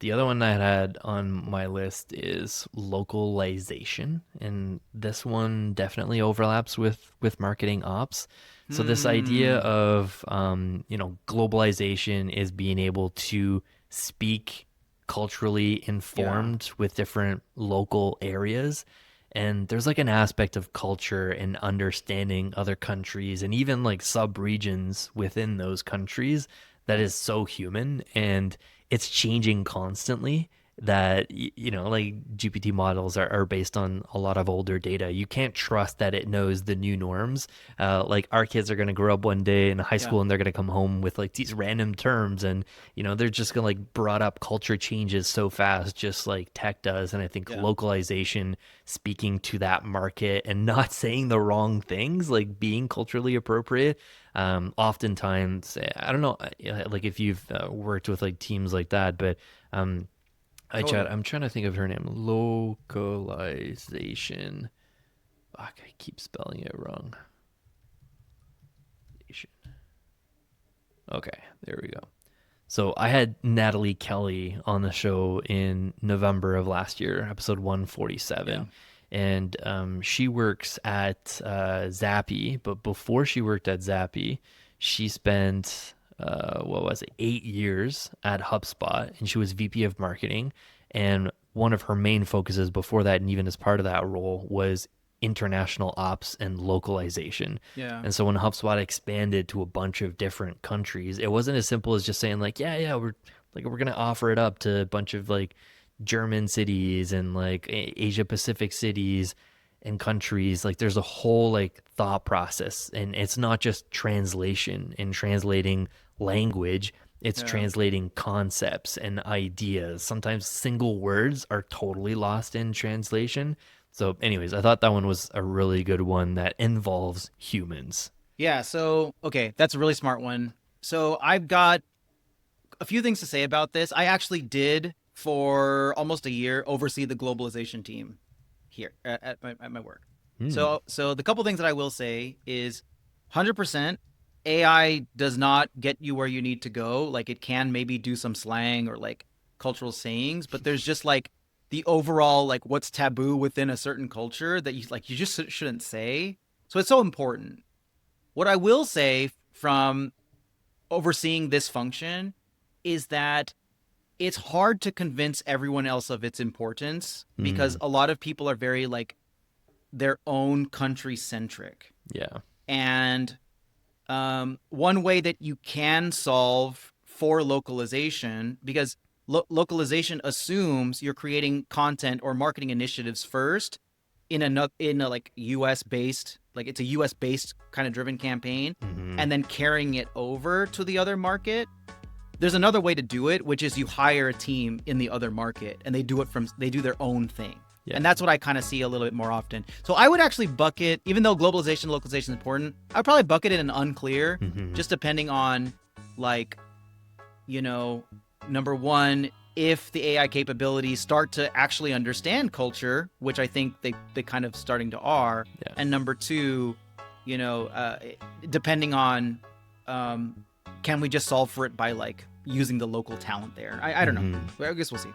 The other one I had on my list is localization, and this one definitely overlaps with marketing ops. So this idea Hmm. of globalization is being able to speak culturally Yeah. informed with different local areas. And there's like an aspect of culture and understanding other countries and even like sub-regions within those countries that is so human, and it's changing constantly. That like GPT models are based on a lot of older data. You can't trust that it knows the new norms. Like our kids are going to grow up one day in high Yeah. school and they're going to come home with like these random terms, and they're just going to like brought up culture changes so fast, just like tech does. And I think Yeah. localization, speaking to that market and not saying the wrong things, like being culturally appropriate, oftentimes, I don't know, like if you've worked with like teams like that, but um, Totally. I'm trying to think of her name. Localization. Fuck, I keep spelling it wrong. Okay, there we go. So I had Natalie Kelly on the show in November of last year, episode Yeah. 147. And she works at Zappy, but before she worked at Zappy, she spent, what was it, 8 years at HubSpot, and she was VP of marketing. And one of her main focuses before that, and even as part of that role, was international ops and localization. Yeah. And so when HubSpot expanded to a bunch of different countries, it wasn't as simple as just saying like, yeah, we're gonna offer it up to a bunch of like German cities and like Asia Pacific cities and countries. Like there's a whole like thought process, and it's not just translation and translating language. It's Yeah. translating concepts and ideas. Sometimes single words are totally lost in translation. So, anyways, I thought that one was a really good one that involves humans. Yeah. So, okay, that's a really smart one. So, I've got a few things to say about this. I actually did for almost a year oversee the globalization team here at my work. Hmm. So the couple things that I will say is 100% AI does not get you where you need to go. Like it can maybe do some slang or like cultural sayings, but there's just like the overall like what's taboo within a certain culture that you just shouldn't say. So it's so important. What I will say from overseeing this function is that it's hard to convince everyone else of its importance because Hmm. a lot of people are very like their own country centric. Yeah. And one way that you can solve for localization, because localization assumes you're creating content or marketing initiatives first in a like US based, like it's a US based kind of driven campaign, Hmm. and then carrying it over to the other market. There's another way to do it, which is you hire a team in the other market and they do their own thing. Yeah. And that's what I kind of see a little bit more often. So I would actually bucket, even though globalization and localization is important, I'd probably bucket it in unclear, Hmm. just depending on like, you know, number one, if the AI capabilities start to actually understand culture, which I think they kind of starting to are, Yeah. and number two, you know, depending on can we just solve for it by like using the local talent there? I don't know. Hmm. Well, I guess we'll see.